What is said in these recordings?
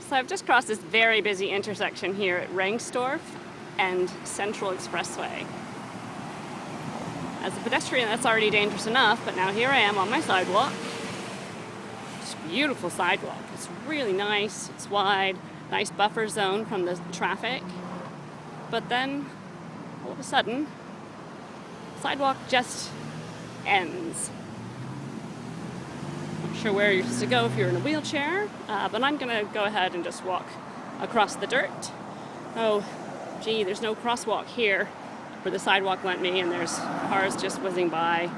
So I've just crossed this very busy intersection here at Rengstorff and Central Expressway. As a pedestrian, that's already dangerous enough, but now here I am on my sidewalk. It's a beautiful sidewalk. It's really nice, it's wide, nice buffer zone from the traffic. But then, all of a sudden, the sidewalk just ends. Not sure where you're supposed to go if you're in a wheelchair, but I'm gonna go ahead and just walk across the dirt. Oh, gee, there's no crosswalk here where the sidewalk went me, and there's cars just whizzing by.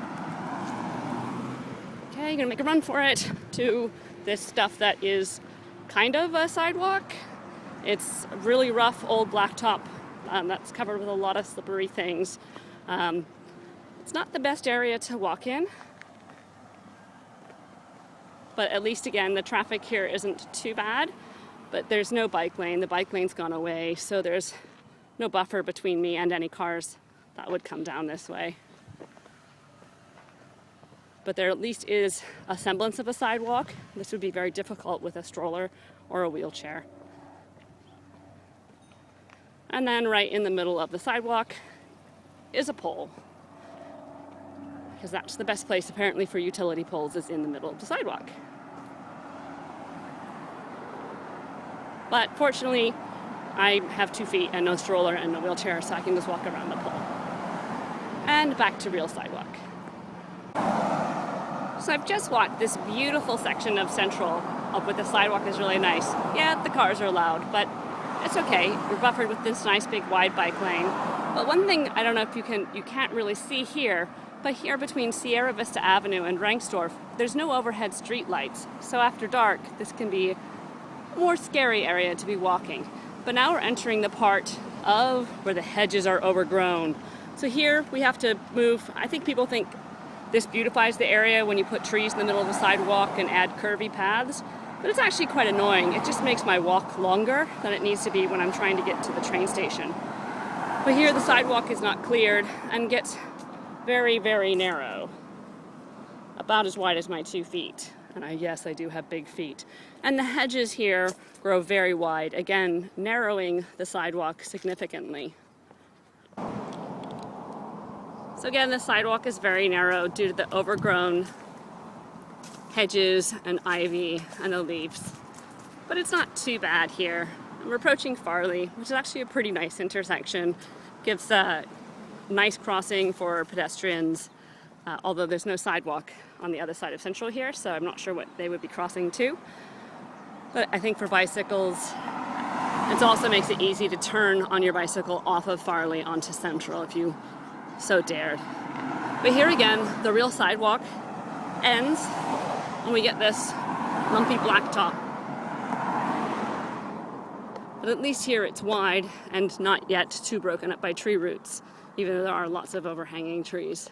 Okay, gonna make a run for it to this stuff that is kind of a sidewalk. It's really rough old blacktop that's covered with a lot of slippery things. It's not the best area to walk in, but at least again the traffic here isn't too bad. But there's no bike lane. The bike lane's gone away, so there's no buffer between me and any cars that would come down this way. But there at least is a semblance of a sidewalk. This would be very difficult with a stroller or a wheelchair. And then right in the middle of the sidewalk is a pole, because that's the best place apparently for utility poles, is in the middle of the sidewalk. But fortunately, I have 2 feet and no stroller and no wheelchair, so I can just walk around the pole. And back to real sidewalk. So I've just walked this beautiful section of Central up with the sidewalk is really nice. Yeah, the cars are loud, but it's okay. We're buffered with this nice big wide bike lane. But one thing, I don't know if you can't really see here, but here between Sierra Vista Avenue and Rengstorff, there's no overhead street lights. So after dark, this can be a more scary area to be walking. But now we're entering the part of where the hedges are overgrown. So here we have to move. I think people think this beautifies the area when you put trees in the middle of the sidewalk and add curvy paths, but it's actually quite annoying. It just makes my walk longer than it needs to be when I'm trying to get to the train station. But here the sidewalk is not cleared and gets very, very narrow, about as wide as my 2 feet. And yes, I do have big feet. And the hedges here grow very wide, again, narrowing the sidewalk significantly. So again, the sidewalk is very narrow due to the overgrown hedges and ivy and the leaves. But it's not too bad here. We're approaching Farley, which is actually a pretty nice intersection. Gives a nice crossing for pedestrians, although there's no sidewalk on the other side of Central here, so I'm not sure what they would be crossing to. But I think for bicycles, it also makes it easy to turn on your bicycle off of Farley onto Central if you so dared. But here again, the real sidewalk ends, and we get this lumpy blacktop. But at least here it's wide and not yet too broken up by tree roots, even though there are lots of overhanging trees.